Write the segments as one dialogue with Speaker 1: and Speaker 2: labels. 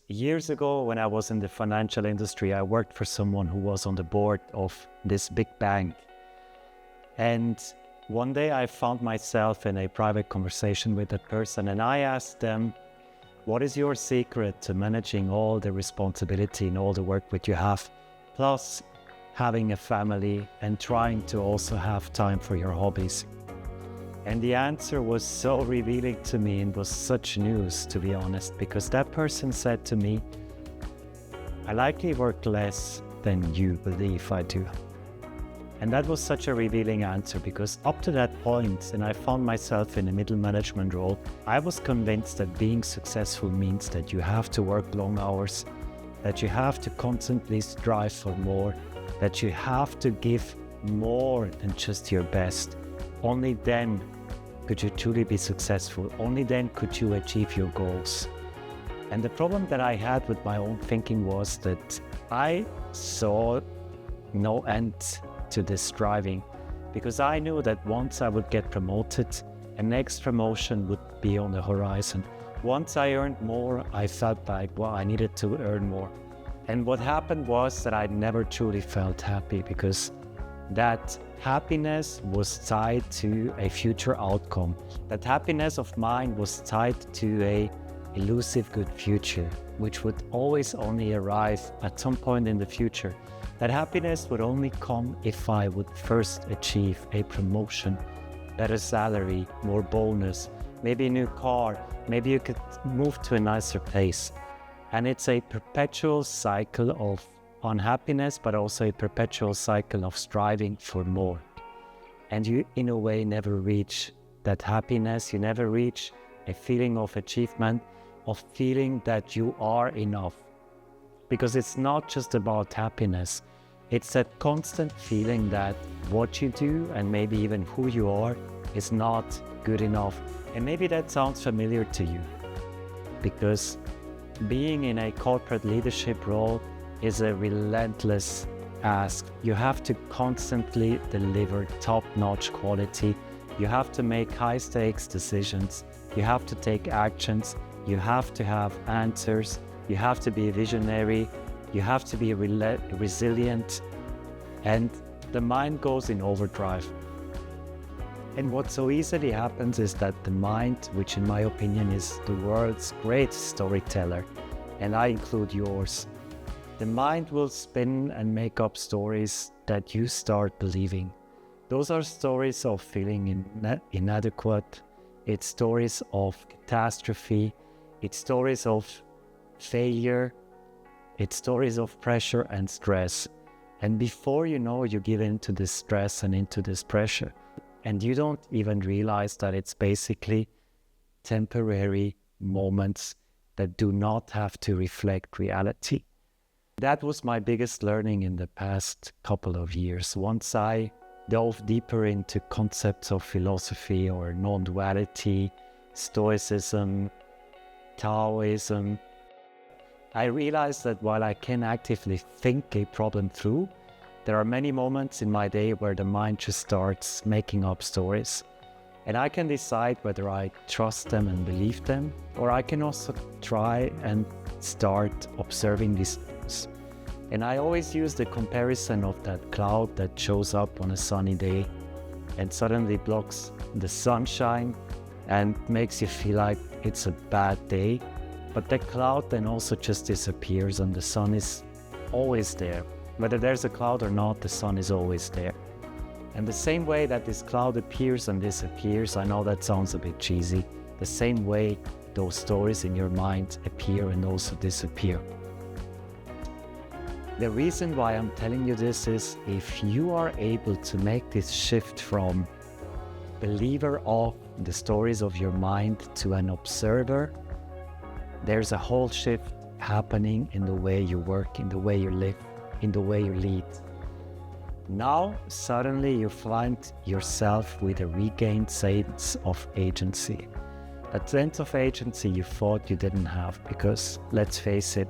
Speaker 1: years ago, when I was in the financial industry, I worked for someone who was on the board of this big bank. And one day I found myself in a private conversation with that person, and I asked them, what is your secret to managing all the responsibility and all the work that you have, plus having a family and trying to also have time for your hobbies? And the answer was so revealing to me and was such news, to be honest, because that person said to me, I likely work less than you believe I do. And that was such a revealing answer, because up to that point, and I found myself in a middle management role, I was convinced that being successful means that you have to work long hours, that you have to constantly strive for more, that you have to give more than just your best. Only then could you truly be successful. Only then could you achieve your goals. And the problem that I had with my own thinking was that I saw no end to this striving, because I knew that once I would get promoted, a next promotion would be on the horizon. Once I earned more, I felt like, well, I needed to earn more. And what happened was that I never truly felt happy, because that happiness was tied to a future outcome. That happiness of mine was tied to a elusive good future, which would always only arrive at some point in the future. That happiness would only come if I would first achieve a promotion, better salary, more bonus, maybe a new car, maybe you could move to a nicer place. And it's a perpetual cycle of unhappiness, but also a perpetual cycle of striving for more. And you, in a way, never reach that happiness. You never reach a feeling of achievement, of feeling that you are enough. Because it's not just about happiness. It's that constant feeling that what you do and maybe even who you are is not good enough. And maybe that sounds familiar to you, because being in a corporate leadership role is a relentless ask. You have to constantly deliver top-notch quality. You have to make high-stakes decisions. You have to take actions. You have to have answers. You have to be a visionary. You have to be resilient. And the mind goes in overdrive. And what so easily happens is that the mind, which in my opinion is the world's greatest storyteller, and I include yours, the mind will spin and make up stories that you start believing. Those are stories of feeling inadequate. It's stories of catastrophe. It's stories of failure. It's stories of pressure and stress. And before you know, you give into this stress and into this pressure. And you don't even realize that it's basically temporary moments that do not have to reflect reality. That was my biggest learning in the past couple of years. Once I dove deeper into concepts of philosophy or non-duality, Stoicism, Taoism, I realized that while I can actively think a problem through, there are many moments in my day where the mind just starts making up stories. And I can decide whether I trust them and believe them, or I can also try and start observing these things. And I always use the comparison of that cloud that shows up on a sunny day and suddenly blocks the sunshine and makes you feel like it's a bad day. But that cloud then also just disappears and the sun is always there. Whether there's a cloud or not, the sun is always there. And the same way that this cloud appears and disappears, I know that sounds a bit cheesy, the same way those stories in your mind appear and also disappear. The reason why I'm telling you this is, if you are able to make this shift from believer of the stories of your mind to an observer, there's a whole shift happening in the way you work, in the way you live, in the way you lead. Now, suddenly you find yourself with a regained sense of agency. That sense of agency you thought you didn't have, because, let's face it,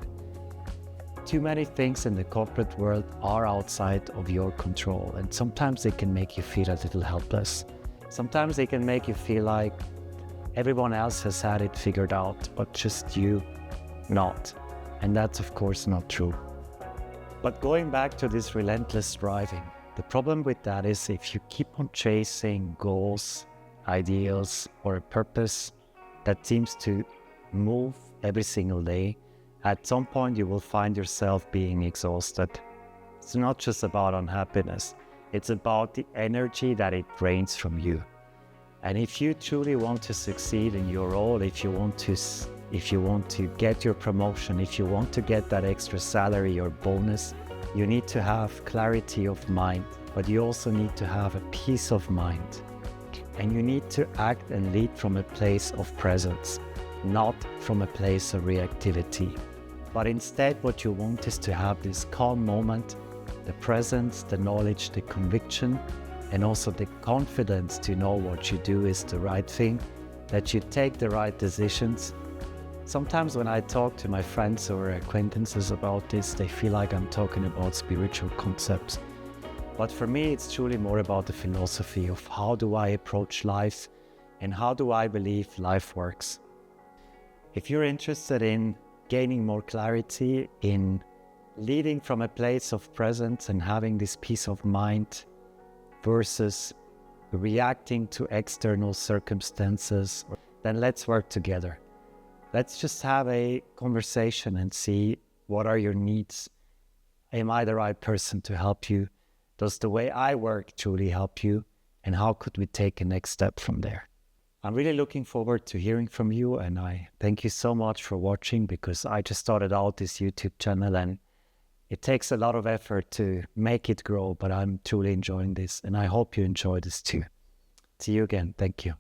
Speaker 1: too many things in the corporate world are outside of your control, and sometimes they can make you feel a little helpless. Sometimes they can make you feel like everyone else has had it figured out, but just you not. And that's of course not true. But going back to this relentless striving, the problem with that is if you keep on chasing goals, ideals, or a purpose that seems to move every single day, at some point you will find yourself being exhausted. It's not just about unhappiness, it's about the energy that it drains from you. And if you truly want to succeed in your role, if you want to get your promotion, if you want to get that extra salary or bonus, you need to have clarity of mind, but you also need to have a peace of mind. And you need to act and lead from a place of presence, not from a place of reactivity. But instead, what you want is to have this calm moment, the presence, the knowledge, the conviction, and also the confidence to know what you do is the right thing, that you take the right decisions. Sometimes when I talk to my friends or acquaintances about this, they feel like I'm talking about spiritual concepts. But for me, it's truly more about the philosophy of how do I approach life and how do I believe life works. If you're interested in gaining more clarity, in leading from a place of presence and having this peace of mind versus reacting to external circumstances, then let's work together. Let's just have a conversation and see what are your needs. Am I the right person to help you? Does the way I work truly help you? And how could we take a next step from there? I'm really looking forward to hearing from you, and I thank you so much for watching, because I just started out this YouTube channel and it takes a lot of effort to make it grow, but I'm truly enjoying this and I hope you enjoy this too. See you again. Thank you.